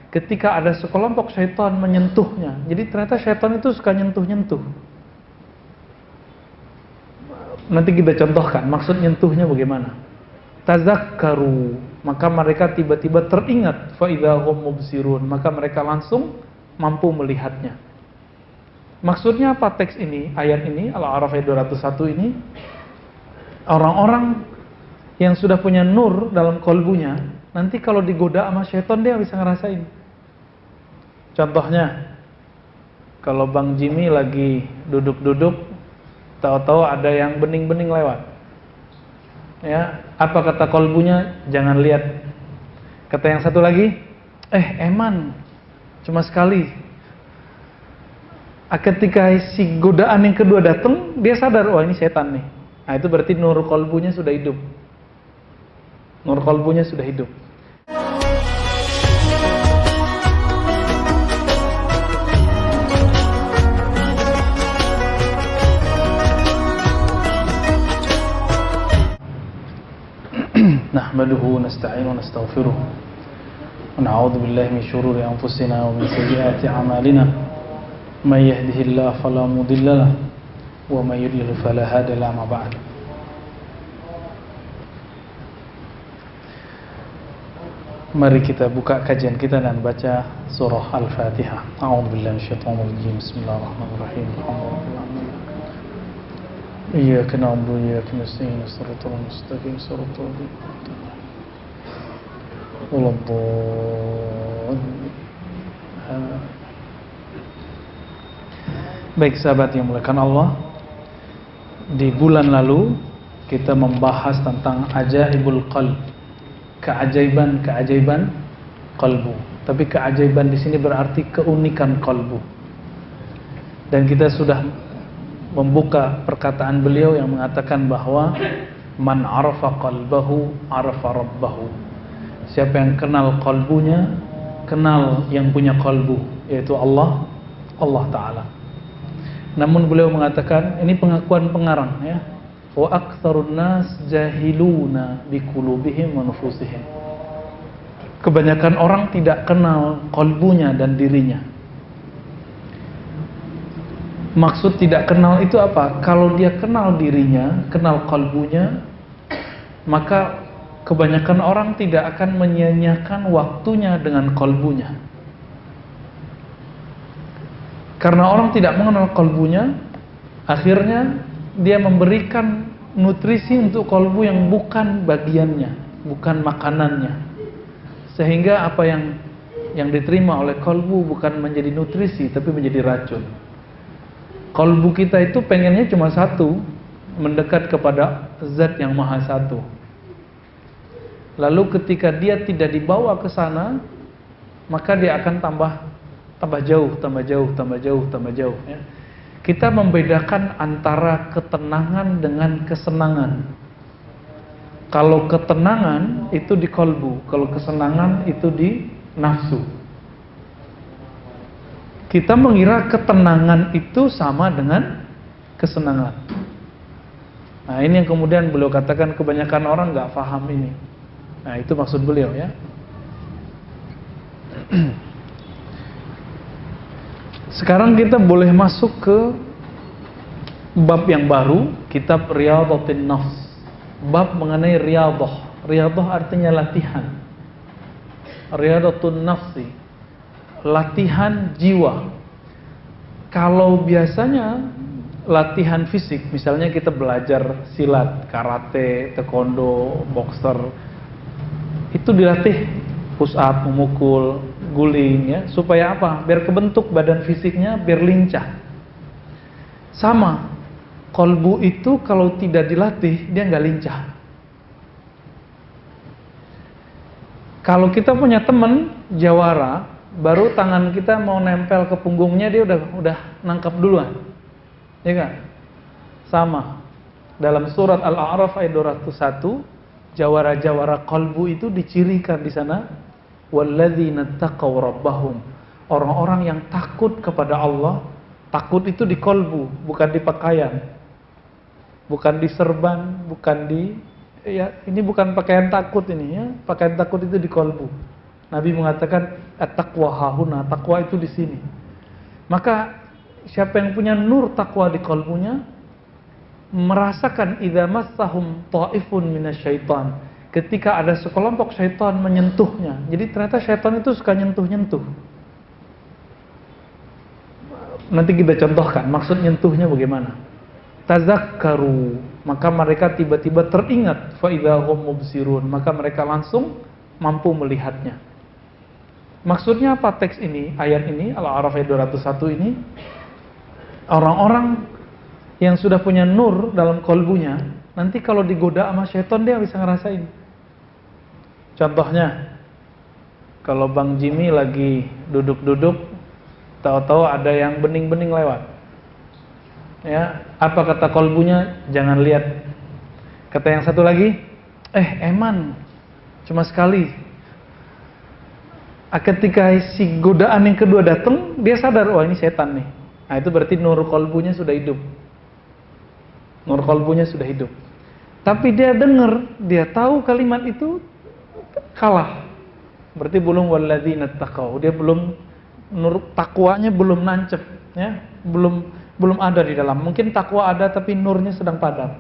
ketika ada sekelompok syaitan menyentuhnya. Jadi ternyata syaitan itu suka nyentuh-nyentuh. Nanti kita contohkan maksud nyentuhnya bagaimana. Tazakkaru, maka mereka tiba-tiba teringat, fa idzahum mubsirun, maka mereka langsung mampu melihatnya. Maksudnya apa teks ini, ayat ini, Al-A'raf ayat 201 ini? Orang-orang yang sudah punya nur dalam kolbunya, nanti kalau digoda sama syaitan dia bisa ngerasain. Contohnya, kalau Bang Jimmy lagi duduk-duduk, tahu-tahu ada yang bening-bening lewat. Ya, apa kata kolbunya? Jangan lihat. Kata yang satu lagi, eman, cuma sekali. Ketika si godaan yang kedua datang, dia sadar, wah ini setan nih. Nah itu berarti nur kolbunya sudah hidup. Nur kolbunya sudah hidup. Nahmaduhu nasta'inu nastaghfiruh wa na'udzu billahi min shururi anfusina wa min sayyiati a'malina may yahdihillahu fala mudilla lahu wa may yudlil fala hadiya lahu ma ba'd. Mari kita buka kajian kita dan baca surah Al-Fatihah. A'udzu billahi minasyaitonir rajim. Bismillahirrahmanirrahim. Iyyaka na'budu wa iyyaka nasta'in. Shiratal mustaqim. Shiratal ladzina Baik sahabat yang muliakan Allah, di bulan lalu kita membahas tentang ajaibul qalb, keajaiban kalbu. Tapi keajaiban di sini berarti keunikan kalbu. Dan kita sudah membuka perkataan beliau yang mengatakan bahwa man arafa qalbahu arafa rabbahu. Siapa yang kenal kalbunya, kenal yang punya kalbu, yaitu Allah Ta'ala. Namun beliau mengatakan, ini pengakuan pengarang ya, wa aktsarun nas jahiluna biqulubihim wa nufusihim. Kebanyakan orang tidak kenal kalbunya dan dirinya. Maksud tidak kenal itu apa? Kalau dia kenal dirinya, kenal kalbunya, maka kebanyakan orang tidak akan menyia-nyiakan waktunya dengan kalbunya. Karena orang tidak mengenal kalbunya, akhirnya dia memberikan nutrisi untuk kalbu yang bukan bagiannya, bukan makanannya. Sehingga apa yang diterima oleh kalbu bukan menjadi nutrisi, tapi menjadi racun. Kalbu kita itu pengennya cuma satu, mendekat kepada zat yang maha satu. Lalu ketika dia tidak dibawa ke sana, maka dia akan tambah jauh ya. Kita membedakan antara ketenangan dengan kesenangan. Kalau ketenangan itu di kalbu, kalau kesenangan itu di nafsu. Kita mengira ketenangan itu sama dengan kesenangan. Nah ini yang kemudian beliau katakan kebanyakan orang nggak paham ini. Nah itu maksud beliau ya. Sekarang kita boleh masuk ke bab yang baru, kitab Riyadhatin Nafs. Bab mengenai riyadhah. Riyadhah artinya latihan. Riyadhatun nafsi, latihan jiwa. Kalau biasanya latihan fisik, misalnya kita belajar silat, karate, taekwondo, boxer, itu dilatih push up, memukul, guling ya, supaya apa? Biar kebentuk badan fisiknya, biar lincah. Sama, kalbu itu kalau tidak dilatih dia nggak lincah. Kalau kita punya teman jawara, baru tangan kita mau nempel ke punggungnya dia udah nangkap duluan, ya kan? Sama, dalam surat Al-A'raf ayat 201. Jawara-jawara kalbu itu dicirikan di sana, walladzina taqaw rabbahum, orang-orang yang takut kepada Allah. Takut itu di kalbu, bukan di pakaian, bukan di serban, bukan di ya, ini bukan pakaian takut ini ya. Pakaian takut itu di kalbu. Nabi mengatakan at-taqwa hahuna, takwa itu di sini. Maka siapa yang punya nur takwa di kalbunya merasakan idza massahum ta'ifun minasyaitan, ketika ada sekelompok syaitan menyentuhnya. Jadi ternyata syaitan itu suka nyentuh-nyentuh. Nanti kita contohkan maksud nyentuhnya bagaimana. Tazakkaru, maka mereka tiba-tiba teringat, fa idza hum mubsirun, maka mereka langsung mampu melihatnya. Maksudnya apa teks ini, ayat ini, Al-A'raf ayat 201 ini? Orang-orang yang sudah punya nur dalam kalbunya, nanti kalau digoda sama syaitan dia bisa ngerasain. Contohnya, kalau Bang Jimmy lagi duduk-duduk, tahu-tahu ada yang bening-bening lewat. Ya, apa kata kalbunya? Jangan lihat. Kata yang satu lagi, eman, cuma sekali. Ketika si godaan yang kedua datang, dia sadar, wah ini setan nih. Nah itu berarti nur kalbunya sudah hidup. Nur kalbunya sudah hidup. Tapi dia dengar, dia tahu kalimat itu kalah. Berarti belum walladzina taqau. Dia belum, nur takwanya belum nancep, ya, belum ada di dalam. Mungkin takwa ada tapi nurnya sedang padam.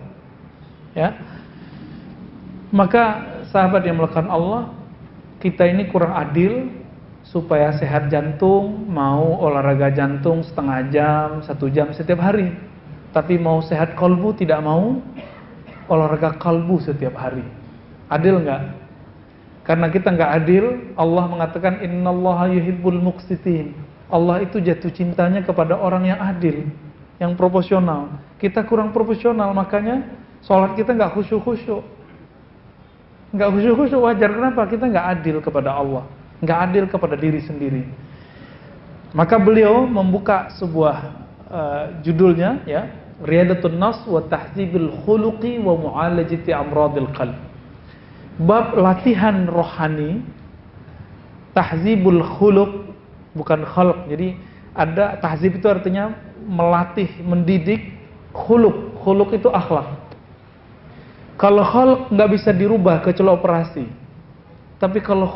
Ya. Maka sahabat yang melakukan Allah, kita ini kurang adil. Supaya sehat jantung, mau olahraga jantung setengah jam, 1 jam setiap hari. Tapi mau sehat kalbu, tidak mau olahraga kalbu setiap hari. Adil enggak? Karena kita enggak adil, Allah mengatakan innallaha yuhibbul muqsitin. Allah itu jatuh cintanya kepada orang yang adil, yang proporsional. Kita kurang proporsional, makanya sholat kita enggak khusyuk-khusyuk. Enggak khusyuk-khusyuk, wajar. Kenapa? Kita enggak adil kepada Allah, enggak adil kepada diri sendiri. Maka beliau membuka sebuah judulnya, ya, Riyadatun Nafs wa Tahdzibul Khuluqi wa Mu'alajati Amradil Qalb. Bab latihan rohani, tahzibul khuluq, bukan khalq. Jadi ada tahzib itu artinya melatih, mendidik. Khuluq, khuluq itu akhlak. Kalau khalq nggak bisa dirubah kecuali operasi. Tapi kalau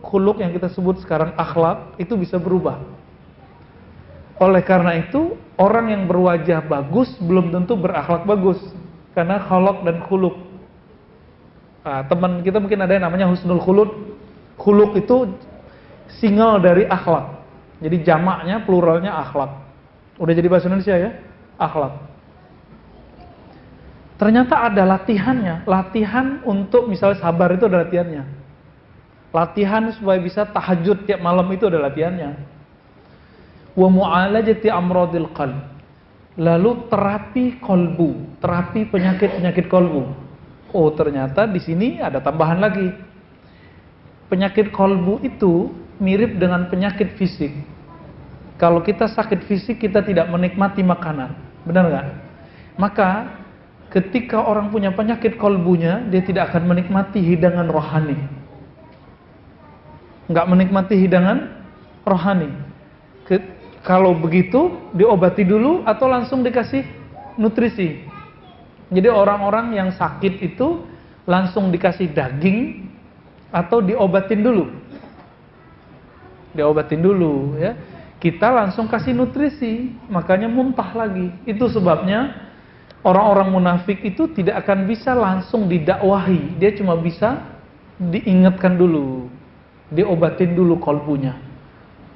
khuluq yang kita sebut sekarang akhlak, itu bisa berubah. Oleh karena itu, orang yang berwajah bagus belum tentu berakhlak bagus, karena khalq dan khuluq. Nah, teman kita mungkin ada yang namanya husnul khuluq. Khuluq itu single dari akhlak. Jadi jamaknya, pluralnya akhlak. Udah jadi bahasa Indonesia ya? Akhlak. Ternyata ada latihannya. Latihan untuk misalnya sabar itu ada latihannya. Latihan supaya bisa tahajud tiap malam itu ada latihannya. Wa mu'alajati amradil qalb. Lalu terapi kolbu, terapi penyakit-penyakit kolbu. Oh, ternyata di sini ada tambahan lagi. Penyakit kolbu itu mirip dengan penyakit fisik. Kalau kita sakit fisik, kita tidak menikmati makanan. Benar nggak? Maka ketika orang punya penyakit kolbunya, dia tidak akan menikmati hidangan rohani. Nggak menikmati hidangan rohani. Kalau begitu, diobati dulu atau langsung dikasih nutrisi. Jadi orang-orang yang sakit itu langsung dikasih daging atau diobatin dulu. Diobatin dulu, ya. Kita langsung kasih nutrisi, makanya muntah lagi. Itu sebabnya orang-orang munafik itu tidak akan bisa langsung didakwahi. Dia cuma bisa diingatkan dulu, diobatin dulu kolbunya.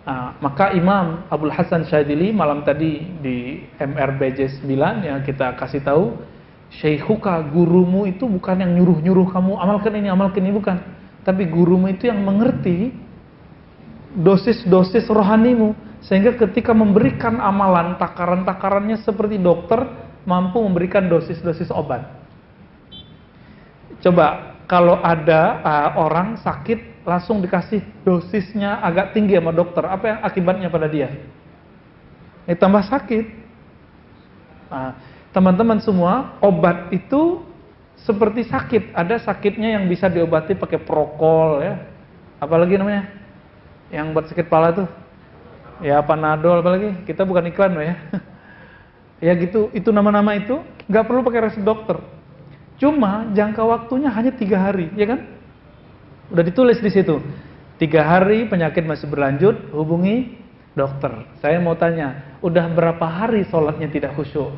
Nah, maka Imam Abdul Hasan Syadzili malam tadi di MRBJ 9 yang kita kasih tahu, Syaikhuka, gurumu itu bukan yang nyuruh-nyuruh kamu amalkan ini, bukan. Tapi gurumu itu yang mengerti dosis-dosis rohanimu, sehingga ketika memberikan amalan, takaran-takarannya seperti dokter mampu memberikan dosis-dosis obat. Coba kalau ada orang sakit langsung dikasih dosisnya agak tinggi sama dokter, apa yang akibatnya pada dia? Tambah sakit. Nah, teman-teman semua, obat itu seperti sakit. Ada sakitnya yang bisa diobati pakai Prokol, ya. Apalagi namanya? Yang buat sakit kepala tuh. Ya, Panadol, apalagi. Kita bukan iklan loh ya. Ya gitu, itu nama-nama itu nggak perlu pakai resep dokter. Cuma jangka waktunya hanya 3 hari, ya kan? Udah ditulis di situ. 3 hari penyakit masih berlanjut, hubungi dokter. Saya mau tanya, udah berapa hari sholatnya tidak khusyuk?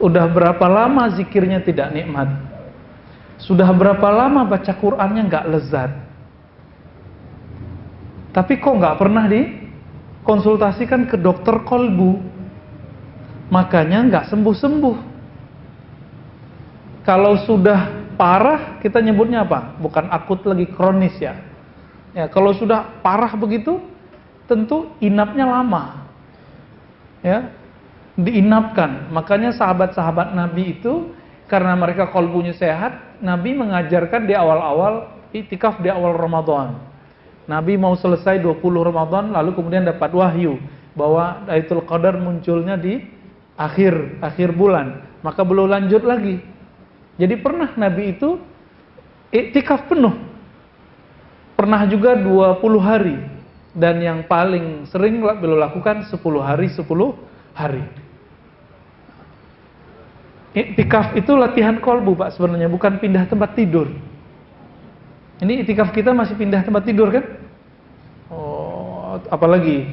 Udah berapa lama zikirnya tidak nikmat? Sudah berapa lama baca Qur'annya nggak lezat? Tapi kok nggak pernah dikonsultasikan ke dokter kolbu? Makanya nggak sembuh-sembuh. Kalau sudah parah, kita nyebutnya apa? Bukan akut lagi, kronis ya. Ya, kalau sudah parah begitu, tentu inapnya lama. Ya, diinapkan. Makanya sahabat-sahabat Nabi itu, karena mereka kolbunya sehat, Nabi mengajarkan di awal-awal iktikaf di awal Ramadan. Nabi mau selesai 20 Ramadan, lalu kemudian dapat wahyu bahwa Lailatul Qadar munculnya di akhir bulan. Maka belum lanjut lagi. Jadi pernah Nabi itu iktikaf penuh. Pernah juga 20 hari. Dan yang paling sering beliau lakukan 10 hari, 10 hari. Iktikaf itu latihan kolbu Pak sebenarnya, bukan pindah tempat tidur. Ini iktikaf kita masih pindah tempat tidur kan? Oh, apalagi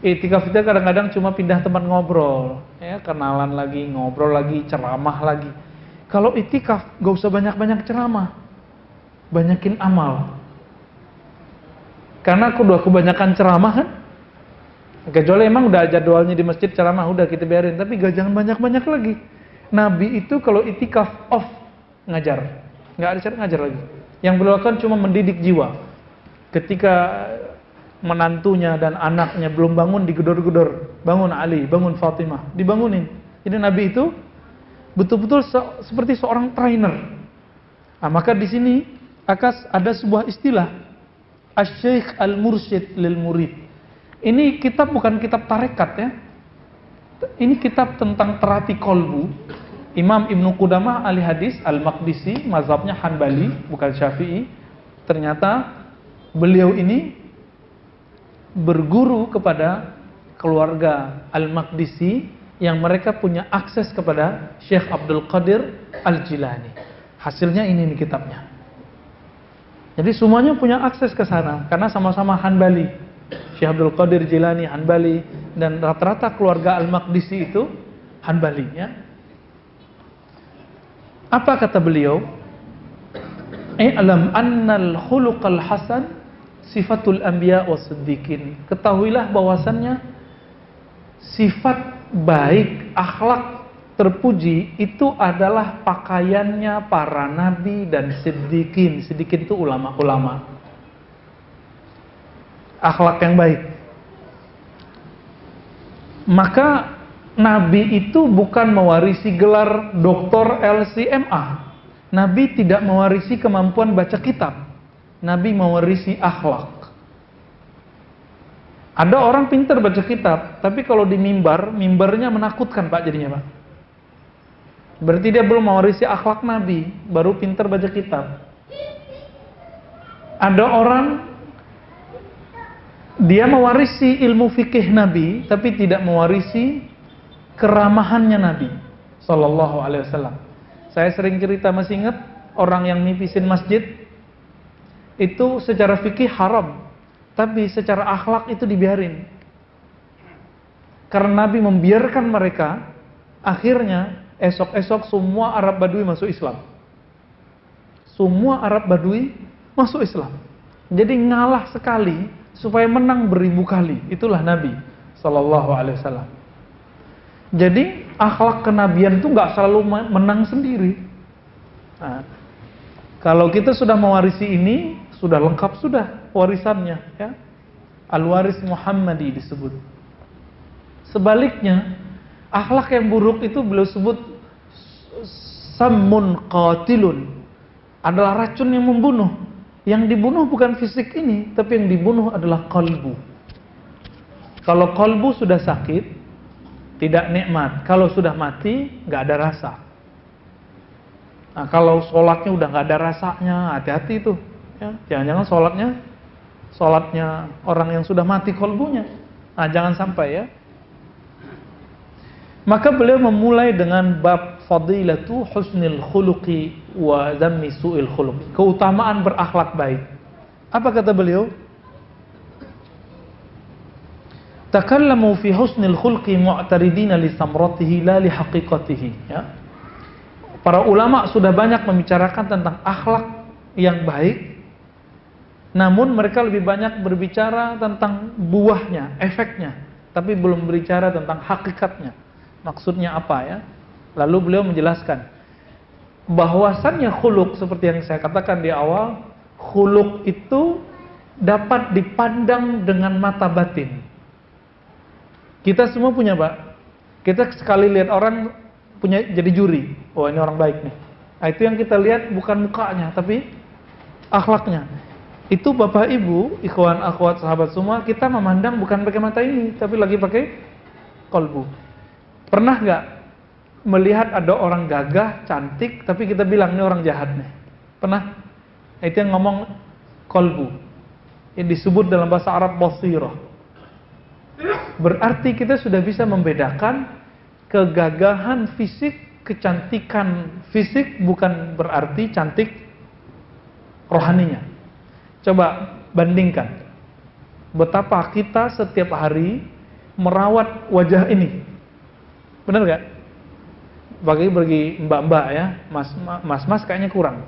iktikaf kita kadang-kadang cuma pindah tempat ngobrol, ya, kenalan lagi, ngobrol lagi, ceramah lagi. Kalau iktikaf gak usah banyak-banyak ceramah, banyakin amal. Karena udah kebanyakan ceramah kan? Kecuali emang udah jadwalnya di masjid ceramah, udah kita biarin. Tapi jangan banyak-banyak lagi. Nabi itu kalau iktikaf off ngajar, nggak ada cara ngajar lagi. Yang beliau lakukan cuma mendidik jiwa. Ketika menantunya dan anaknya belum bangun, digedor-gedor, bangun Ali, bangun Fatimah, dibangunin. Jadi Nabi itu betul-betul seperti seorang trainer. Nah, maka di sini ada sebuah istilah, Asy-Syaikh al-Mursyid lil Murid. Ini kitab bukan kitab tarekat ya. Ini kitab tentang terapi kolbu. Imam Ibnu Qudamah ahli hadis Al-Maqdisi, mazhabnya Hanbali bukan Syafi'i. Ternyata beliau ini berguru kepada keluarga Al-Maqdisi yang mereka punya akses kepada Syekh Abdul Qadir Al-Jilani. Hasilnya ini nih kitabnya. Jadi semuanya punya akses ke sana karena sama-sama Hanbali. Syekh Abdul Qadir Jilani Hanbali dan rata-rata keluarga Al-Maqdisi itu Hanbali ya. Apa kata beliau? I'lam annal khuluqal hasan sifatul anbiya was-siddiqin. Ketahuilah bahwasannya sifat baik, akhlak terpuji itu adalah pakaiannya para nabi dan siddiqin. Siddiqin itu ulama-ulama. Akhlak yang baik. Maka Nabi itu bukan mewarisi gelar doktor LCMA. Nabi tidak mewarisi kemampuan baca kitab. Nabi mewarisi akhlak. Ada orang pintar baca kitab, tapi kalau di mimbarnya menakutkan Pak jadinya Pak. Berarti dia belum mewarisi akhlak Nabi, baru pintar baca kitab. Ada orang dia mewarisi ilmu fikih Nabi, tapi tidak mewarisi keramahannya Nabi Sallallahu Alaihi Wasallam. Saya sering cerita, masih ingat orang yang nipisin masjid itu secara fikih haram, tapi secara akhlak itu dibiarin. Karena Nabi membiarkan mereka, akhirnya esok-esok semua Arab Badui masuk Islam. Semua Arab Badui masuk Islam. Jadi ngalah sekali supaya menang beribu kali. Itulah Nabi Sallallahu Alaihi Wasallam. Jadi akhlak kenabian itu nggak selalu menang sendiri. Nah, kalau kita sudah mewarisi ini, sudah lengkap sudah warisannya. Ya. Al-Waris Muhammadi disebut. Sebaliknya, akhlak yang buruk itu beliau sebut sammun qatilun, adalah racun yang membunuh. Yang dibunuh bukan fisik ini, tapi yang dibunuh adalah qalbu. Kalau qalbu sudah sakit, tidak nikmat. Kalau sudah mati, nggak ada rasa. Nah, kalau sholatnya udah nggak ada rasanya, hati-hati itu. Ya, jangan-jangan sholatnya orang yang sudah mati kolbunya. Nah, jangan sampai ya. Maka beliau memulai dengan bab fadilatu husnil khuluqi wa dhammi su'il khuluq. Keutamaan berakhlak baik. Apa kata beliau? Takallamu fi husnil khulqi mu'taridina li samratihi la li haqiqatihi, ya. Para ulama sudah banyak membicarakan tentang akhlak yang baik, namun mereka lebih banyak berbicara tentang buahnya, efeknya, tapi belum berbicara tentang hakikatnya. Maksudnya apa, ya? Lalu beliau menjelaskan bahwasannya khuluq, seperti yang saya katakan di awal, khuluq itu dapat dipandang dengan mata batin. Kita semua punya, Pak. Kita sekali lihat orang punya jadi juri. Oh, ini orang baik nih. Nah, itu yang kita lihat bukan mukanya, tapi akhlaknya. Itu Bapak Ibu, ikhwan akhwat sahabat semua, kita memandang bukan pakai mata ini, tapi lagi pakai kolbu. Pernah nggak melihat ada orang gagah, cantik, tapi kita bilang ini orang jahat nih? Pernah? Itu yang ngomong kolbu. Yang disebut dalam bahasa Arab basirah. Berarti kita sudah bisa membedakan kegagahan fisik, kecantikan fisik bukan berarti cantik rohaninya. Coba bandingkan betapa kita setiap hari merawat wajah ini. Benar gak? Bagi mbak-mbak ya, mas kayaknya kurang.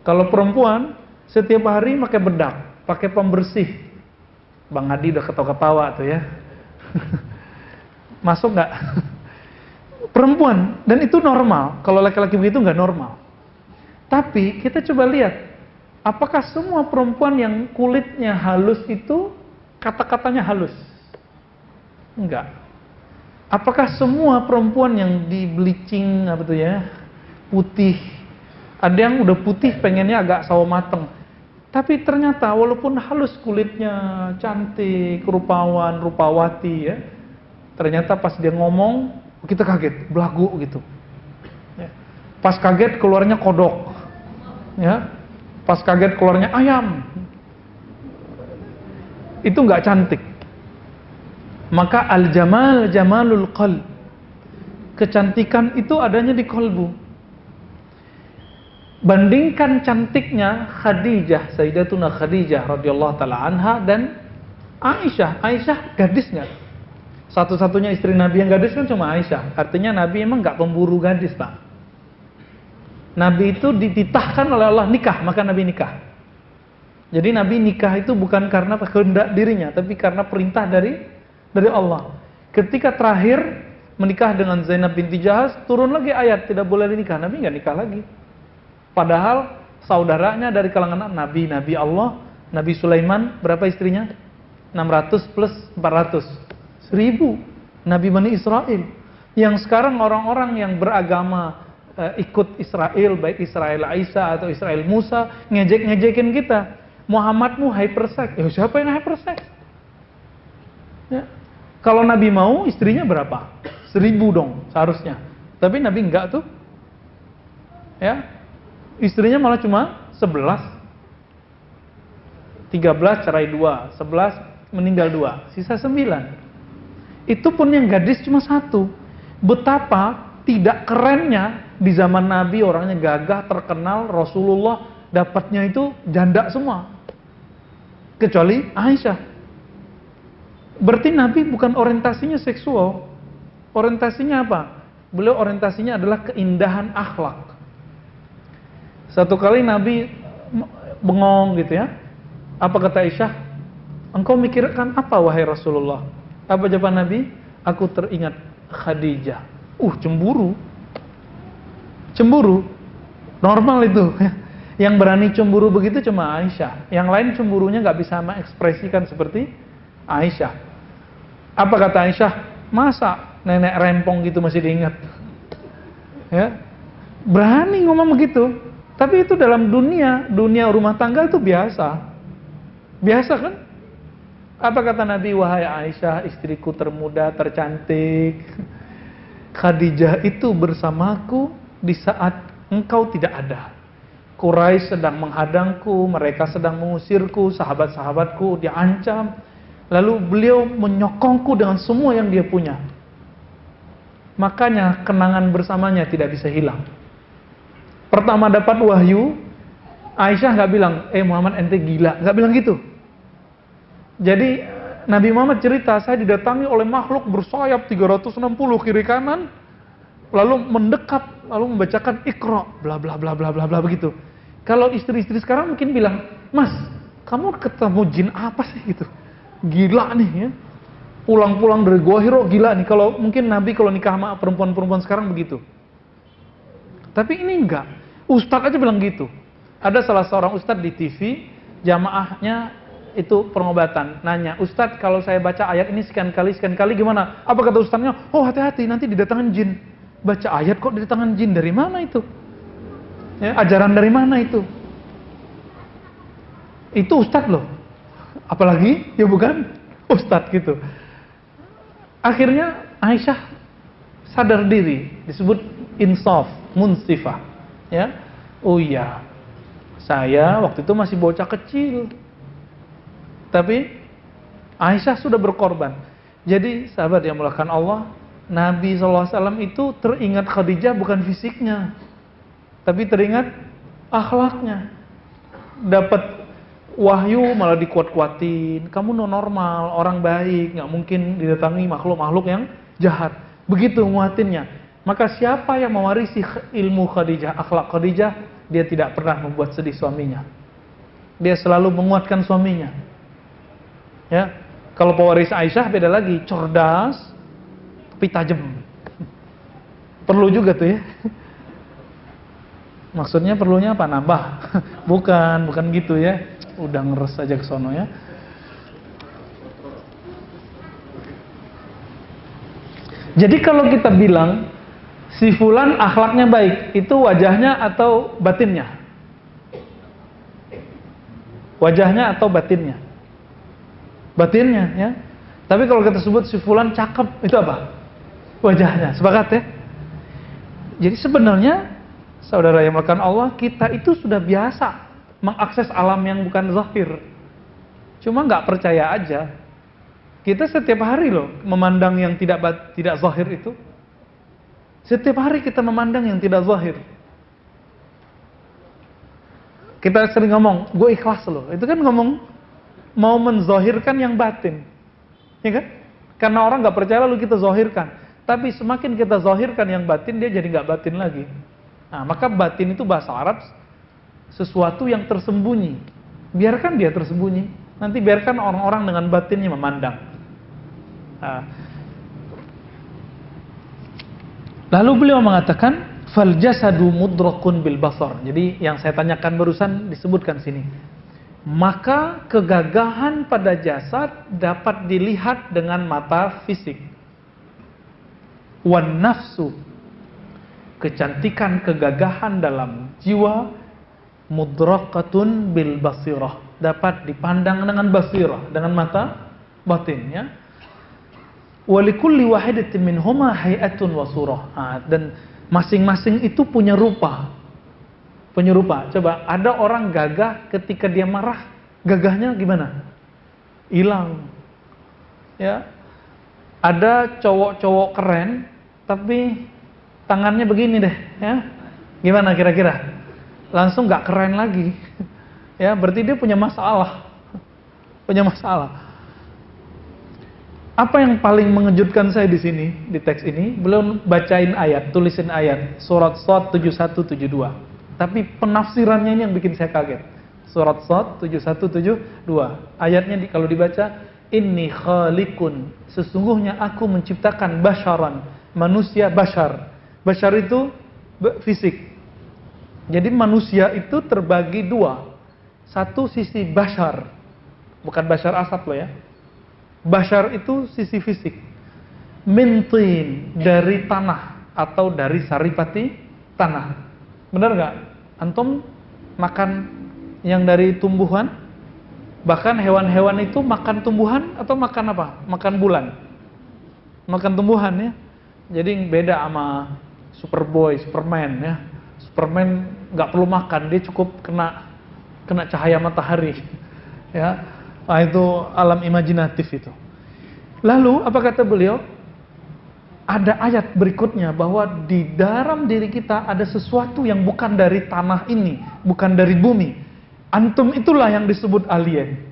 Kalau perempuan setiap hari pakai bedak, pakai pembersih. Bang Adi udah ketawa-ketawa tuh ya. Masuk nggak? Perempuan, dan itu normal. Kalau laki-laki begitu nggak normal. Tapi kita coba lihat, apakah semua perempuan yang kulitnya halus itu kata-katanya halus? Enggak. Apakah semua perempuan yang di bleaching apa tuh ya, putih, ada yang udah putih pengennya agak sawo mateng? Tapi ternyata walaupun halus kulitnya, cantik, rupawan, rupawati ya, ternyata pas dia ngomong kita kaget, belagu gitu. Ya. Pas kaget keluarnya kodok, ya. Pas kaget keluarnya ayam. Itu nggak cantik. Maka al-jamal jamalul qalb. Kecantikan itu adanya di kolbu. Bandingkan cantiknya Khadijah, Sayyidatuna Khadijah radhiyallahu taala anha dan Aisyah. Aisyah gadis nggak? Satu-satunya istri Nabi yang gadis kan cuma Aisyah. Artinya Nabi emang nggak pemburu gadis, Pak. Nabi itu dititahkan oleh Allah nikah, maka Nabi nikah. Jadi Nabi nikah itu bukan karena kehendak dirinya, tapi karena perintah dari Allah. Ketika terakhir menikah dengan Zainab binti Jahaz, turun lagi ayat tidak boleh dinikah. Nabi nggak nikah lagi. Padahal saudaranya dari kalangan Nabi Allah, Nabi Sulaiman, berapa istrinya? 600 plus 400. 1000. Nabi Bani Israel. Yang sekarang orang-orang yang beragama ikut Israel, baik Israel Isa atau Israel Musa, ngejek-ngejekin kita. Muhammadmu hypersex. Siapa yang hypersex? Ya. Kalau Nabi mau, istrinya berapa? 1000 dong seharusnya. Tapi Nabi enggak tuh. Ya. Istrinya malah cuma 11. 13 cerai 2, 11 meninggal 2, sisa 9. Itu pun yang gadis cuma 1. Betapa tidak kerennya di zaman Nabi, orangnya gagah, terkenal, Rasulullah dapatnya itu janda semua. Kecuali Aisyah. Berarti Nabi bukan orientasinya seksual. Orientasinya apa? Beliau orientasinya adalah keindahan akhlak. Satu kali Nabi bengong gitu ya. Apa kata Aisyah? Engkau mikirkan apa wahai Rasulullah? Apa jawaban Nabi? Aku teringat Khadijah. Cemburu. Cemburu. Normal itu. Yang berani cemburu begitu cuma Aisyah. Yang lain cemburunya nggak bisa mengekspresikan seperti Aisyah. Apa kata Aisyah? Masa nenek rempong gitu masih diingat? Ya. Berani ngomong begitu. Tapi itu dalam dunia rumah tangga itu biasa. Biasa kan? Apa kata Nabi? Wahai Aisyah, istriku termuda, tercantik. Khadijah itu bersamaku di saat engkau tidak ada. Quraisy sedang menghadangku, mereka sedang mengusirku, sahabat-sahabatku diancam. Lalu beliau menyokongku dengan semua yang dia punya. Makanya kenangan bersamanya tidak bisa hilang. Pertama dapat wahyu, Aisyah nggak bilang, Muhammad ente gila, nggak bilang gitu. Jadi Nabi Muhammad cerita, saya didatangi oleh makhluk bersayap 360 kiri kanan, lalu mendekat, lalu membacakan Iqra, bla bla bla bla bla bla begitu. Kalau istri-istri sekarang mungkin bilang, Mas, kamu ketemu jin apa sih gitu? Gila nih ya. Pulang-pulang dari Gua Hiro gila nih. Kalau mungkin Nabi kalau nikah sama perempuan-perempuan sekarang begitu. Tapi ini enggak. Ustadz aja bilang gitu. Ada salah seorang ustadz di TV, jamaahnya itu pengobatan. Nanya, Ustadz kalau saya baca ayat ini sekian kali gimana? Apa kata ustadznya? Oh hati-hati nanti didatangin jin. Baca ayat kok didatangin jin, dari mana itu? Ya, ajaran dari mana itu? Itu ustadz loh. Apalagi, ya bukan ustadz gitu. Akhirnya Aisyah sadar diri, disebut insaf, munsifah. Ya, oh iya, saya waktu itu masih bocah kecil. Tapi Aisyah sudah berkorban. Jadi sahabat yang melakukan Allah, Nabi SAW itu teringat Khadijah bukan fisiknya, tapi teringat akhlaknya. Dapat wahyu malah dikuat-kuatin, kamu normal, orang baik, nggak mungkin didatangi makhluk-makhluk yang jahat. Begitu nguatinnya. Maka siapa yang mewarisi ilmu Khadijah, akhlak Khadijah, dia tidak pernah membuat sedih suaminya. Dia selalu menguatkan suaminya. Ya, kalau pewaris Aisyah beda lagi, cerdas tapi tajam. Perlu juga tuh ya. Maksudnya perlunya apa? Nambah. Bukan gitu ya. Udah ngeres aja ke sono ya. Jadi kalau kita bilang si fulan akhlaknya baik, itu wajahnya atau batinnya? Wajahnya atau batinnya? Batinnya ya. Tapi kalau kita sebut si fulan cakep, itu apa? Wajahnya. Sepakat ya? Jadi sebenarnya saudara yang melakukan Allah, kita itu sudah biasa mengakses alam yang bukan zahir. Cuma nggak percaya aja. Kita setiap hari loh memandang yang tidak zahir itu. Setiap hari kita memandang yang tidak zahir. Kita sering ngomong, gue ikhlas loh. Itu kan ngomong mau menzahirkan yang batin, ya kan? Karena orang nggak percaya lalu kita zahirkan. Tapi semakin kita zahirkan yang batin, dia jadi nggak batin lagi. Nah, maka batin itu bahasa Arab sesuatu yang tersembunyi. Biarkan dia tersembunyi. Nanti biarkan orang-orang dengan batinnya memandang. Nah. Lalu beliau mengatakan, fal jasadu mudrakun bil basar. Jadi yang saya tanyakan barusan disebutkan sini. Maka kegagahan pada jasad dapat dilihat dengan mata fisik. Wan nafsu, kecantikan kegagahan dalam jiwa, mudrakatun bil basirah, dapat dipandang dengan basirah, dengan mata batin ya. Walikulli wahidatin minhuma hay'atun wa surah. Dan masing-masing itu punya rupa. Penyerupa. Coba ada orang gagah ketika dia marah, gagahnya gimana? Hilang. Ya. Ada cowok-cowok keren tapi tangannya begini deh, ya. Gimana kira-kira? Langsung nggak keren lagi. Ya, berarti dia punya masalah. Punya masalah. Apa yang paling mengejutkan saya di sini, di teks ini, belum bacain ayat, tulisin ayat, surat Shad 7172. Tapi penafsirannya ini yang bikin saya kaget. Surat Shad 7172. Ayatnya kalau dibaca, inni khaliqun, sesungguhnya aku menciptakan basyaran, manusia bashar. Bashar itu fisik. Jadi manusia itu terbagi dua. Satu sisi bashar, bukan Bashar Asad loh ya. Bashar itu sisi fisik. Mintin, dari tanah atau dari saripati tanah. Benar nggak? Antum makan yang dari tumbuhan? Bahkan hewan-hewan itu makan tumbuhan atau makan apa? Makan bulan. Makan tumbuhan ya. Jadi beda sama Superboy, Superman ya. Superman nggak perlu makan, dia cukup kena cahaya matahari. Ya. Nah, itu alam imajinatif itu. Lalu apa kata beliau? Ada ayat berikutnya bahwa di dalam diri kita ada sesuatu yang bukan dari tanah ini, bukan dari bumi, Antum itulah yang disebut alien.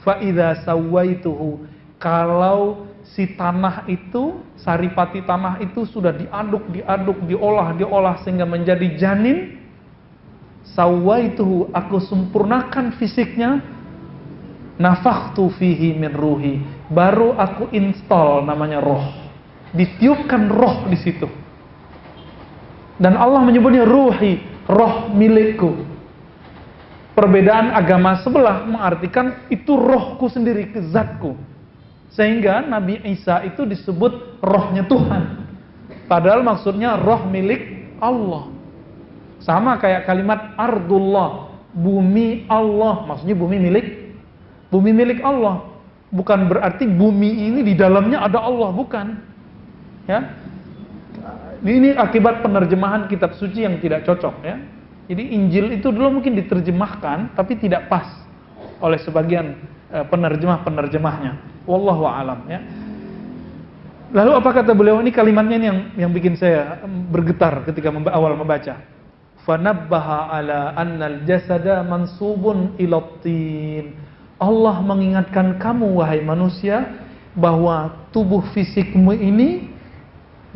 Fa idza sawaituhu, kalau si tanah itu, saripati tanah itu sudah diaduk, diolah sehingga menjadi janin, sawaituhu, aku sempurnakan fisiknya, nafakhtu fihi min ruhi, baru aku install namanya roh, ditiupkan roh di situ. Dan Allah menyebutnya ruhi, roh milikku. Perbedaan agama sebelah mengartikan itu rohku sendiri, kezatku. Sehingga Nabi Isa itu disebut rohnya Tuhan. Padahal maksudnya roh milik Allah. Sama kayak kalimat ardullah, bumi Allah, maksudnya bumi milik Allah. Bukan berarti bumi ini di dalamnya ada Allah, bukan. Ya. Ini akibat penerjemahan kitab suci yang tidak cocok, ya. Jadi Injil itu dulu mungkin diterjemahkan tapi tidak pas oleh sebagian penerjemahnya. Wallahu a'lam, ya. Lalu apa kata beliau? Ini kalimatnya ini yang bikin saya bergetar ketika awal membaca. Fanabbaha ala annal jasada mansubun ila tin. Allah mengingatkan kamu wahai manusia bahwa tubuh fisikmu ini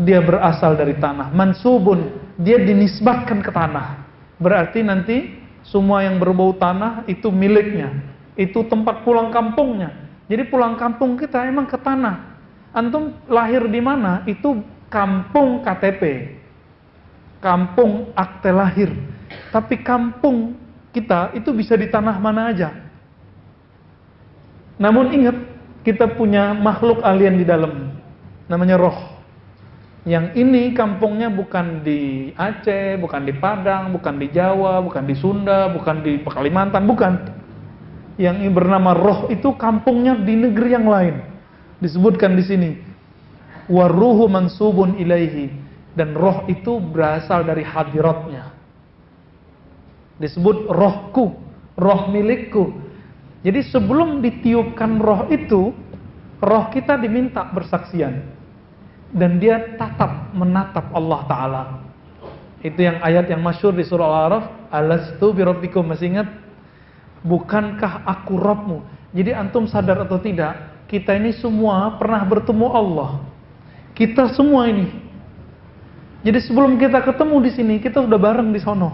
dia berasal dari tanah. Mansubun, dia dinisbatkan ke tanah. Berarti nanti semua yang berbau tanah itu miliknya. Itu tempat pulang kampungnya. Jadi pulang kampung kita emang ke tanah. Antum lahir di mana? Itu kampung KTP. Kampung akte lahir. Tapi kampung kita itu bisa di tanah mana aja. Namun ingat, kita punya makhluk alien di dalam. Namanya roh. Yang ini kampungnya bukan di Aceh, bukan di Padang, bukan di Jawa, bukan di Sunda, bukan di Kalimantan, bukan. Yang ini bernama roh itu kampungnya di negeri yang lain. Disebutkan di sini. Waruhu mansubun ilaihi, dan roh itu berasal dari hadiratnya. Disebut rohku, roh milikku. Jadi sebelum ditiupkan roh itu, roh kita diminta bersaksian. Dan dia menatap Allah Ta'ala. Itu yang ayat yang masyhur di surah Al-A'raf, alastu birabbikum, masih ingat? Bukankah aku Rabbmu? Jadi antum sadar atau tidak, kita ini semua pernah bertemu Allah. Kita semua ini. Jadi sebelum kita ketemu di sini, kita udah bareng di sono.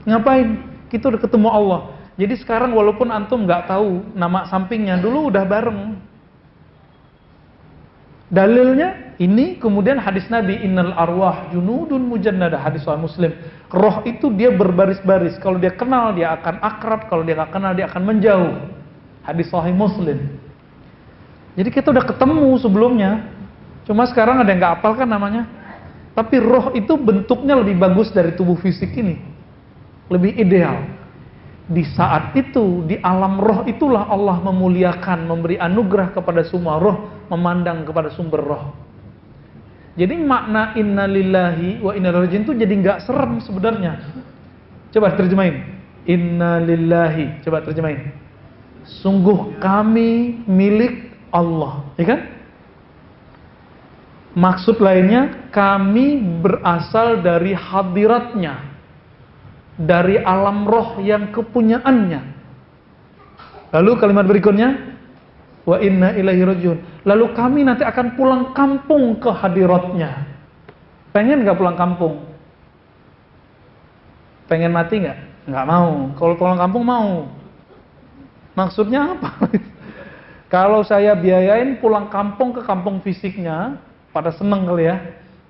Ngapain? Kita udah ketemu Allah. Jadi sekarang walaupun antum nggak tahu nama sampingnya, dulu udah bareng. Dalilnya ini kemudian hadis Nabi, innal arwah junudun mujannada, hadis Sahih Muslim. Roh itu dia berbaris-baris. Kalau dia kenal dia akan akrab, kalau dia nggak kenal dia akan menjauh. Hadis Sahih Muslim. Jadi kita udah ketemu sebelumnya. Cuma sekarang ada yang nggak hafal kan namanya. Tapi roh itu bentuknya lebih bagus dari tubuh fisik ini. Lebih ideal. Di saat itu, di alam roh itulah Allah memuliakan, memberi anugerah kepada semua roh, memandang kepada sumber roh. Jadi makna inna lillahi wa inna ilaihi raji'un itu jadi nggak serem sebenarnya. Coba terjemahin. Inna lillahi, coba terjemahin. Sungguh kami milik Allah, ya kan? Maksud lainnya, kami berasal dari hadiratnya, dari alam roh yang kepunyaannya. Lalu kalimat berikutnya, wa inna ilaihi raji'un. Lalu kami nanti akan pulang kampung ke hadiratnya. Pengen gak pulang kampung? Pengen mati gak? Gak mau. Kalau pulang kampung mau. Maksudnya apa? Kalau saya biayain pulang kampung ke kampung fisiknya, pada seneng kali ya.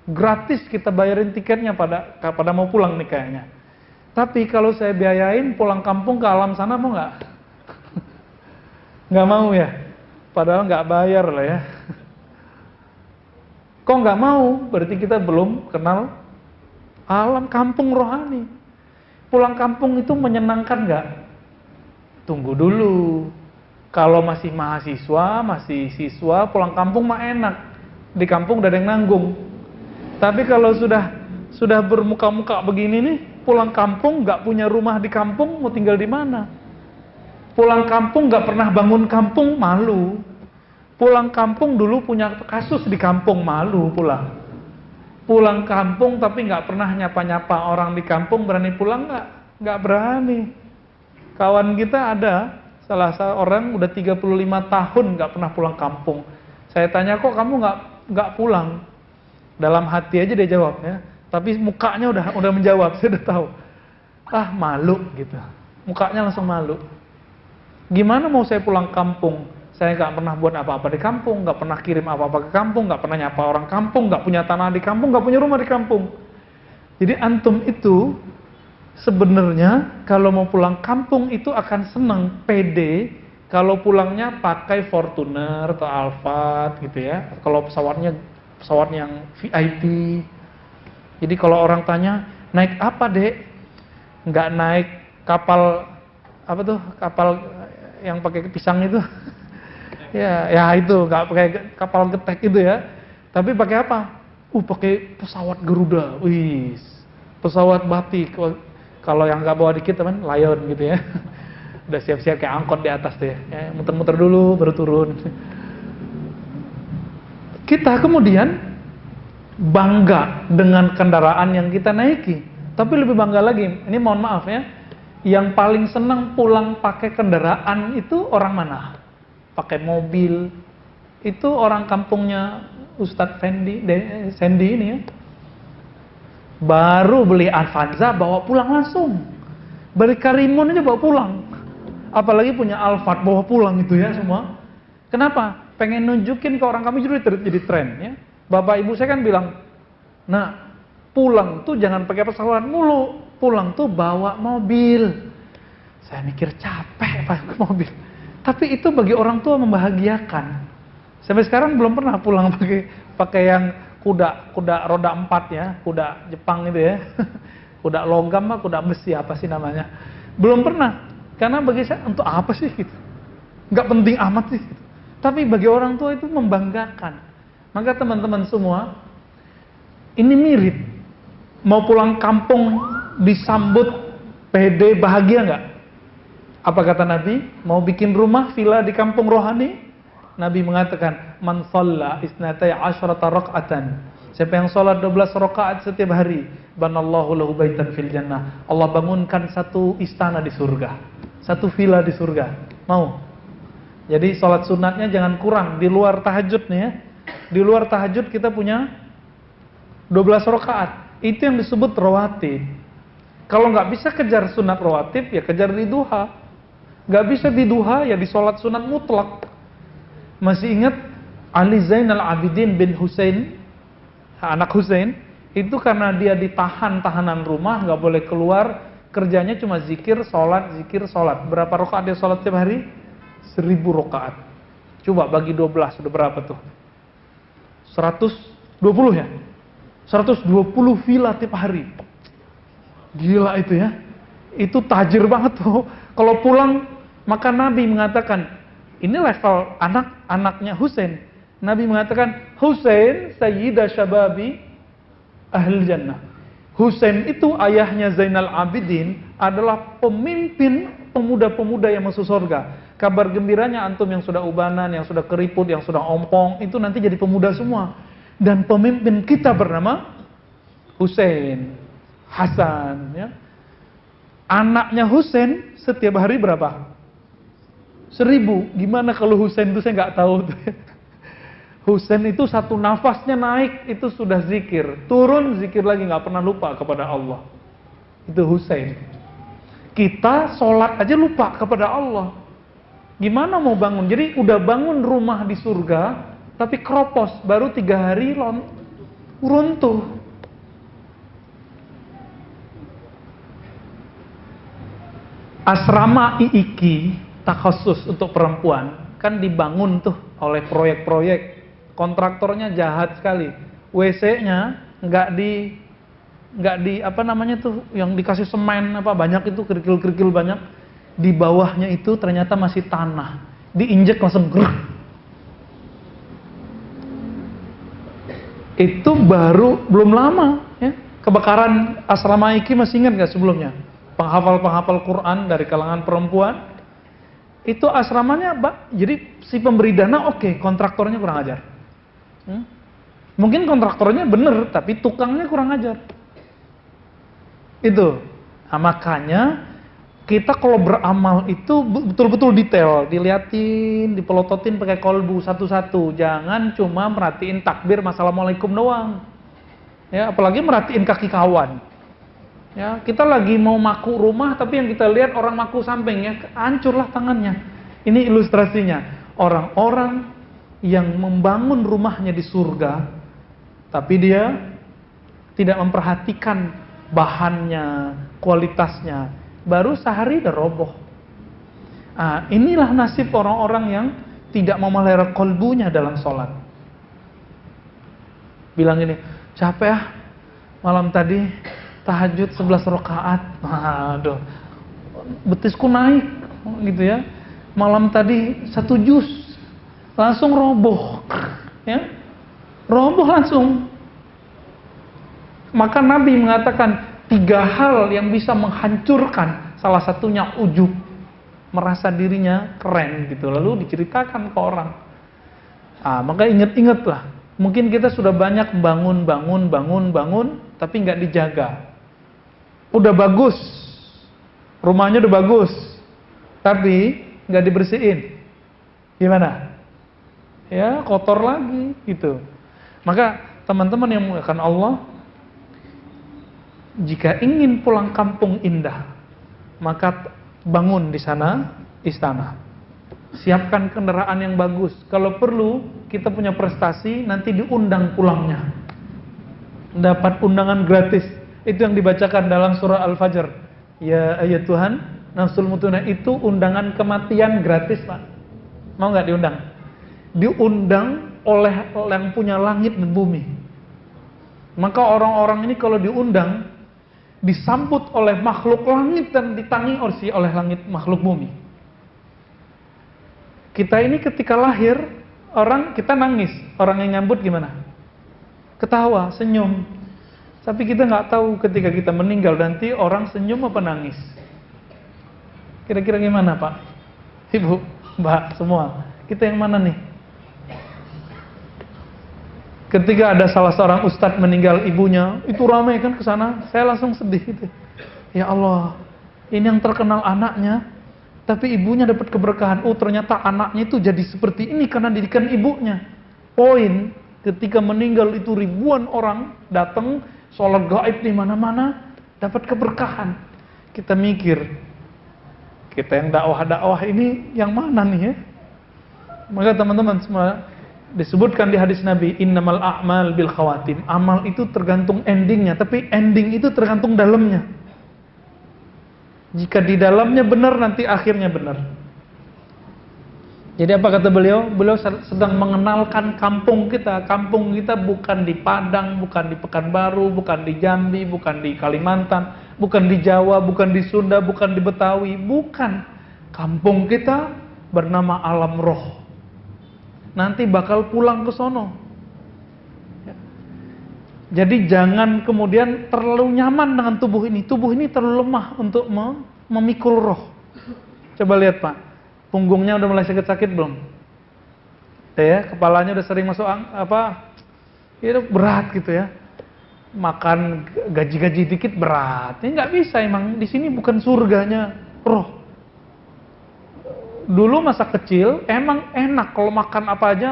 Gratis kita bayarin tiketnya pada mau pulang nih kayaknya. Tapi kalau saya biayain pulang kampung ke alam sana, mau nggak? Nggak mau ya? Padahal nggak bayar lah ya. Kok nggak mau? Berarti kita belum kenal alam kampung rohani. Pulang kampung itu menyenangkan nggak? Tunggu dulu. Kalau masih mahasiswa, masih siswa, pulang kampung mah enak. Di kampung udah ada yang nanggung. Tapi kalau sudah bermuka-muka begini nih, pulang kampung nggak punya rumah di kampung, mau tinggal di mana? Pulang kampung nggak pernah bangun kampung, malu. Pulang kampung dulu punya kasus di kampung, malu pulang. Pulang kampung tapi nggak pernah nyapa-nyapa orang di kampung, berani pulang nggak? Nggak berani. Kawan kita ada salah seorang udah 35 tahun nggak pernah pulang kampung. Saya tanya, kok kamu nggak pulang? Dalam hati aja dia jawab ya. Tapi mukanya udah menjawab, saya udah tahu. Ah, malu gitu. Mukanya langsung malu. Gimana mau saya pulang kampung? Saya nggak pernah buat apa-apa di kampung, nggak pernah kirim apa-apa ke kampung, nggak pernah nyapa orang kampung, nggak punya tanah di kampung, nggak punya rumah di kampung. Jadi antum itu sebenarnya kalau mau pulang kampung itu akan senang, pede kalau pulangnya pakai Fortuner atau Alphard gitu ya. Kalau pesawat yang VIP. Jadi kalau orang tanya, naik apa dek? Nggak naik kapal apa tuh? Kapal yang pakai pisang itu. ya itu nggak pakai kapal getek itu ya. Tapi pakai apa? Pakai pesawat Garuda. Wih, pesawat batik. Kalau yang nggak bawa dikit teman, Lion gitu ya. Udah siap-siap kayak angkot di atas tuh ya. Muter-muter dulu baru turun. Kita kemudian bangga dengan kendaraan yang kita naiki. Tapi lebih bangga lagi, ini mohon maaf ya, yang paling senang pulang pakai kendaraan itu orang mana? Pakai mobil. Itu orang kampungnya Ustadz Sandy ini ya. Baru beli Avanza bawa pulang langsung. Beli Karimun aja bawa pulang. Apalagi punya Alphard bawa pulang itu ya semua. Kenapa? Pengen nunjukin ke orang kami jadi tren ya. Bapak ibu saya kan bilang, nah pulang tuh jangan pakai pesawat mulu, pulang tuh bawa mobil. Saya mikir capek pakai mobil. Tapi itu bagi orang tua membahagiakan. Sampai sekarang belum pernah pulang pakai yang kuda roda 4 ya, kuda Jepang itu ya. Kuda logam mah, kuda besi apa sih namanya. Belum pernah. Karena bagi saya untuk apa sih gitu. Enggak penting amat sih gitu. Tapi bagi orang tua itu membanggakan. Maka teman-teman semua, ini mirip. Mau pulang kampung disambut pede bahagia enggak? Apa kata Nabi? Mau bikin rumah villa di kampung rohani? Nabi mengatakan, man shalla isnatai asyrata raq'atan. Siapa yang sholat 12 rakaat setiap hari, banallahu lahu baitan fil jannah. Allah bangunkan satu istana di surga. Satu villa di surga. Mau? Jadi sholat sunatnya jangan kurang di luar tahajud nih ya. Di luar tahajud kita punya 12 rakaat. Itu yang disebut rawatib. Kalau nggak bisa kejar sunat rawatib, ya kejar di duha. Nggak bisa di duha, ya di sholat sunat mutlak. Masih ingat Ali Zainal Abidin bin Husain, anak Husain, itu karena dia ditahan tahanan rumah, nggak boleh keluar, kerjanya cuma zikir, sholat. Berapa rakaat dia sholat setiap hari? 1000 rakaat. Coba bagi 12, sudah berapa tuh? 120 ya? 120 villa tiap hari. Gila itu ya. Itu tajir banget tuh. Kalau pulang, maka Nabi mengatakan, ini level anak-anaknya Husain. Nabi mengatakan, Husain sayyida syababi ahli jannah. Husain itu ayahnya Zainal Abidin adalah pemimpin pemuda-pemuda yang masuk surga. Kabar gembiranya antum yang sudah ubanan, yang sudah keriput, yang sudah ompong, itu nanti jadi pemuda semua. Dan pemimpin kita bernama Husain, Hasan. Ya. Anaknya Husain setiap hari berapa? 1000. Gimana kalau Husain itu saya nggak tahu. Husain itu satu nafasnya naik itu sudah zikir, turun zikir lagi, nggak pernah lupa kepada Allah. Itu Husain. Kita sholat aja lupa kepada Allah. Gimana mau bangun? Jadi udah bangun rumah di surga, tapi keropos, baru 3 hari runtuh. Asrama IIKI takhusus untuk perempuan kan dibangun tuh oleh proyek-proyek. Kontraktornya jahat sekali. WC-nya nggak di apa namanya tuh yang dikasih semen apa banyak itu kerikil-kerikil banyak. Di bawahnya itu ternyata masih tanah. Diinjek langsung gruk. Itu baru belum lama ya. Kebakaran asrama IIKI masih ingat nggak sebelumnya? Penghafal-penghafal Quran dari kalangan perempuan. Itu asramanya, jadi si pemberi dana oke, kontraktornya kurang ajar. Mungkin kontraktornya bener, tapi tukangnya kurang ajar. Itu. Nah, makanya Kita kalau beramal itu betul-betul detail, diliatin, dipelototin pakai kolbu satu-satu. Jangan cuma merhatiin takbir Assalamualaikum doang. Ya, apalagi merhatiin kaki kawan. Ya, kita lagi mau maku rumah, tapi yang kita lihat orang maku sampingnya, hancurlah tangannya. Ini ilustrasinya. Orang-orang yang membangun rumahnya di surga, tapi dia tidak memperhatikan bahannya, kualitasnya, baru sehari udah roboh. Inilah nasib orang-orang yang tidak memelihara kolbunya dalam sholat. Bilang ini, capek malam tadi tahajud 11 rakaat. Aduh, betisku naik gitu ya. Malam tadi 1 juz langsung roboh. Ya. Roboh langsung. Maka Nabi mengatakan 3 hal yang bisa menghancurkan, salah satunya ujub, merasa dirinya keren gitu, lalu diceritakan ke orang. Maka ingat-ingatlah, mungkin kita sudah banyak bangun, tapi nggak dijaga. Udah bagus, rumahnya udah bagus, tapi nggak dibersihin, gimana? Ya kotor lagi gitu. Maka teman-teman yang menggunakan Allah, jika ingin pulang kampung indah, maka bangun di sana istana. Siapkan kendaraan yang bagus. Kalau perlu, kita punya prestasi, nanti diundang pulangnya. Dapat undangan gratis. Itu yang dibacakan dalam surah Al-Fajr. Ya ayat Tuhan, nafsul mutuna itu undangan kematian gratis, Pak. Mau nggak diundang? Diundang oleh yang punya langit dan bumi. Maka orang-orang ini kalau diundang, disambut oleh makhluk langit dan ditangi oleh langit makhluk bumi. Kita ini ketika lahir, kita nangis, orang yang nyambut gimana? Ketawa, senyum. Tapi kita nggak tahu ketika kita meninggal nanti orang senyum apa nangis. Kira-kira gimana, Pak? Ibu, Mbak, semua. Kita yang mana nih? Ketika ada salah seorang ustadz meninggal ibunya, itu ramai kan ke sana, saya langsung sedih gitu. Ya Allah, ini yang terkenal anaknya, tapi ibunya dapat keberkahan. Oh, ternyata anaknya itu jadi seperti ini karena didikan ibunya. Poin, ketika meninggal itu ribuan orang datang, sholat gaib di mana-mana, dapat keberkahan. Kita mikir, kita yang dakwah-dakwah ini yang mana nih ya? Maka teman-teman semua, disebutkan di hadis Nabi, innamal a'mal bil khawatim. Amal itu tergantung endingnya, tapi ending itu tergantung dalamnya. Jika di dalamnya benar, nanti akhirnya benar. Jadi apa kata beliau? Beliau sedang mengenalkan kampung kita. Kampung kita bukan di Padang, bukan di Pekanbaru, bukan di Jambi, bukan di Kalimantan, bukan di Jawa, bukan di Sunda, bukan di Betawi. Bukan. Kampung kita bernama alam roh. Nanti bakal pulang ke sono. Jadi jangan kemudian terlalu nyaman dengan tubuh ini. Tubuh ini terlalu lemah untuk memikul roh. Coba lihat, Pak. Punggungnya udah mulai sakit-sakit belum? Ya, kepalanya udah sering masuk itu berat gitu ya. Makan gaji-gaji dikit berat. Ini nggak bisa emang. Di sini bukan surganya roh. Dulu masa kecil emang enak kalau makan apa aja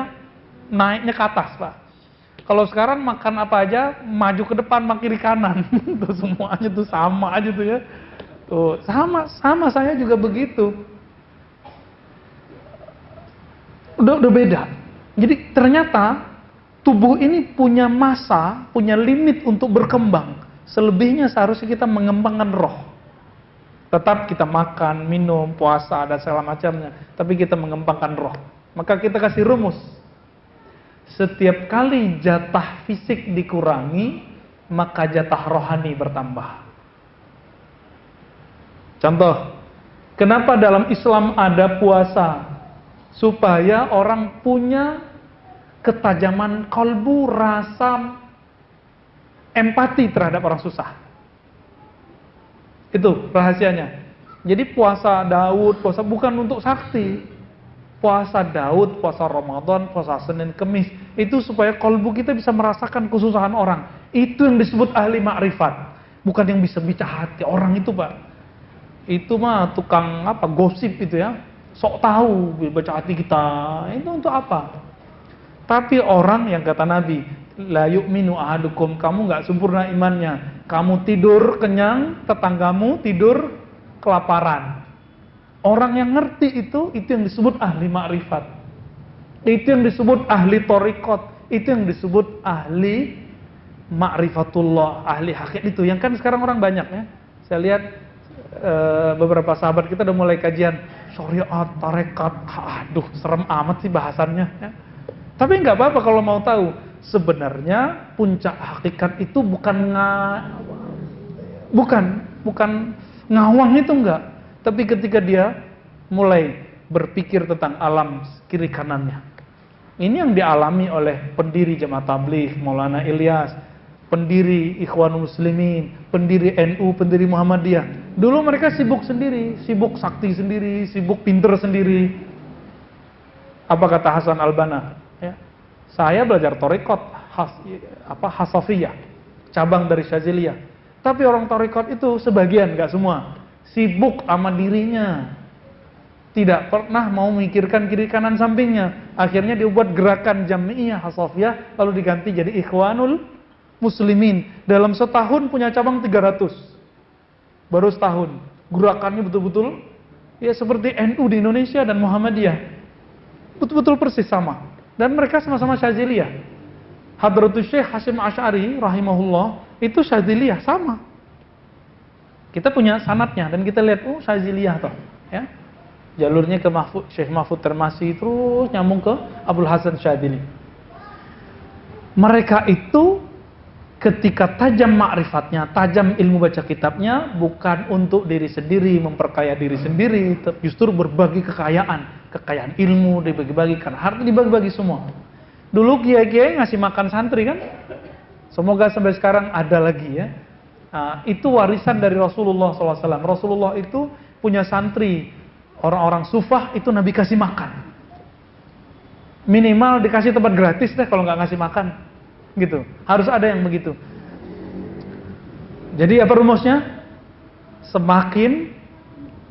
naiknya ke atas, Pak. Kalau sekarang makan apa aja maju ke depan, makin kiri kanan. Tuh semuanya tuh sama aja tuh ya. Tuh sama saya juga begitu. Udah beda. Jadi ternyata tubuh ini punya masa, punya limit untuk berkembang. Selebihnya seharusnya kita mengembangkan roh. Tetap kita makan, minum, puasa, dan segala macamnya. Tapi kita mengembangkan roh. Maka kita kasih rumus. Setiap kali jatah fisik dikurangi, maka jatah rohani bertambah. Contoh, kenapa dalam Islam ada puasa? Supaya orang punya ketajaman kalbu, rasa empati terhadap orang susah. Itu rahasianya. Jadi puasa Daud, puasa bukan untuk sakti. Puasa Daud, puasa Ramadan, puasa Senin, Kemis, itu supaya kalbu kita bisa merasakan kesusahan orang. Itu yang disebut ahli ma'rifat. Bukan yang bisa bicara hati orang itu, Pak. itu mah tukang gosip itu ya, sok tahu baca hati kita, itu untuk apa? Tapi orang yang kata Nabi, la yu'minu ahadukum, kamu nggak sempurna imannya, kamu tidur kenyang, tetanggamu tidur kelaparan. Orang yang ngerti itu yang disebut ahli ma'rifat, itu yang disebut ahli thariqat, itu yang disebut ahli ma'rifatullah, ahli hakikat itu. Yang kan sekarang orang banyak ya, saya lihat beberapa sahabat kita udah mulai kajian syariat, tarekat, aduh serem amat sih bahasannya ya. Tapi nggak apa-apa kalau mau tahu. Sebenarnya puncak hakikat itu bukan ngawang itu enggak. Tapi ketika dia mulai berpikir tentang alam kiri kanannya. Ini yang dialami oleh pendiri Jamaah Tabligh Maulana Ilyas, pendiri Ikhwanul Muslimin, pendiri NU, pendiri Muhammadiyah. Dulu mereka sibuk sendiri, sibuk sakti sendiri, sibuk pinter sendiri. Apa kata Hasan Al-Banna? Ya, saya belajar thariqat Hasafiyah, cabang dari Syaziliyah. Tapi orang thariqat itu sebagian, nggak semua, sibuk sama dirinya, tidak pernah mau memikirkan kiri kanan sampingnya. Akhirnya dibuat gerakan Jami'iyah Hasafiyah, lalu diganti jadi Ikhwanul Muslimin. Dalam setahun punya cabang 300, baru setahun. Gerakannya betul-betul ya seperti NU di Indonesia dan Muhammadiyah, betul-betul persis sama. Dan mereka sama-sama Syaziliyah. Hadratus Syekh Hasyim Asy'ari rahimahullah itu Syaziliyah sama. Kita punya sanadnya dan kita lihat Syaziliyah toh, ya. Jalurnya ke Syekh Mahfud Termasi terus nyambung ke Abdul Hasan Syadzili. Mereka itu ketika tajam ma'rifatnya, tajam ilmu baca kitabnya, bukan untuk diri sendiri, memperkaya diri sendiri, justru berbagi kekayaan ilmu dibagi-bagikan, harta dibagi-bagi semua. Dulu kiai-kiai ngasih makan santri kan, semoga sampai sekarang ada lagi ya. Itu warisan dari Rasulullah SAW. Rasulullah itu punya santri, orang-orang sufah itu Nabi kasih makan. Minimal dikasih tempat gratis deh kalau nggak ngasih makan, gitu. Harus ada yang begitu. Jadi apa rumusnya? Semakin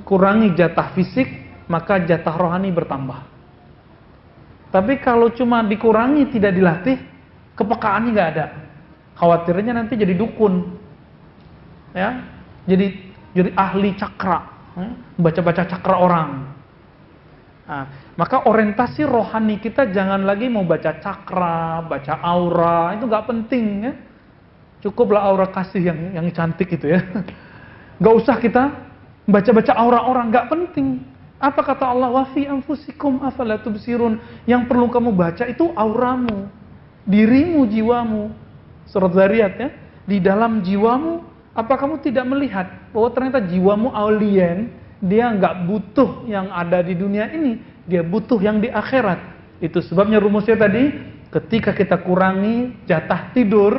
kurangi jatah fisik, maka jatah rohani bertambah. Tapi kalau cuma dikurangi tidak dilatih, kepekaannya nggak ada. Khawatirnya nanti jadi dukun, ya, jadi ahli cakra, ya? Baca-baca cakra orang. Nah, maka orientasi rohani kita jangan lagi mau baca cakra, baca aura, itu nggak penting ya. Cukuplah aura kasih yang cantik itu ya. Nggak usah kita baca-baca aura orang, nggak penting. Apa kata Allah? Wa fi anfusikum afala tubsirun. Yang perlu kamu baca itu auramu, dirimu, jiwamu. Surat Zariyat ya. Di dalam jiwamu, apa kamu tidak melihat bahwa ternyata jiwamu alien, dia nggak butuh yang ada di dunia ini, dia butuh yang di akhirat. Itu sebabnya rumusnya tadi, ketika kita kurangi jatah tidur,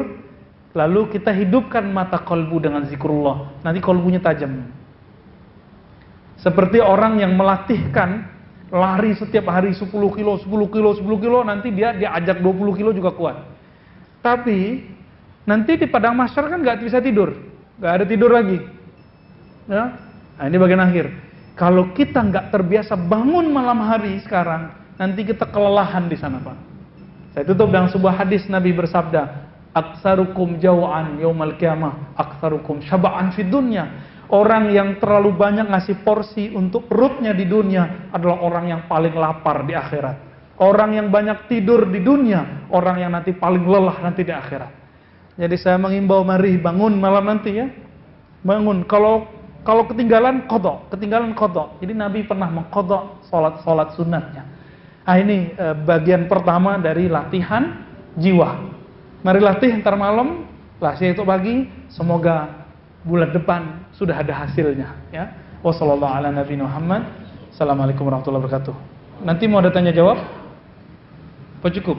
lalu kita hidupkan mata kolbu dengan zikrullah, nanti kolbunya tajam. Seperti orang yang melatihkan lari setiap hari 10 kilo, 10 kilo, 10 kilo, nanti dia ajak 20 kilo juga kuat. Tapi nanti di padang mahsyar kan nggak bisa tidur, nggak ada tidur lagi. Ya? Nah, ini bagian akhir. Kalau kita nggak terbiasa bangun malam hari sekarang, nanti kita kelelahan di sana, Pak. Saya tutup dengan sebuah hadis Nabi bersabda, "Aktsarukum jau'an yaumal qiyamah, aktsarukum syaba'an fid dunya." Orang yang terlalu banyak ngasih porsi untuk perutnya di dunia adalah orang yang paling lapar di akhirat. Orang yang banyak tidur di dunia, orang yang nanti paling lelah nanti di akhirat. Jadi saya mengimbau, mari bangun malam nanti ya. Bangun. Kalau ketinggalan qadha. Jadi Nabi pernah mengqadha salat sunatnya. Nah, ini bagian pertama dari latihan jiwa. Mari latih ntar malam, latih itu pagi, semoga bulan depan sudah ada hasilnya ya. Wassallallahu ala nabiyina Muhammad. Assalamualaikum warahmatullahi wabarakatuh. Nanti mau ada tanya jawab? Apa cukup?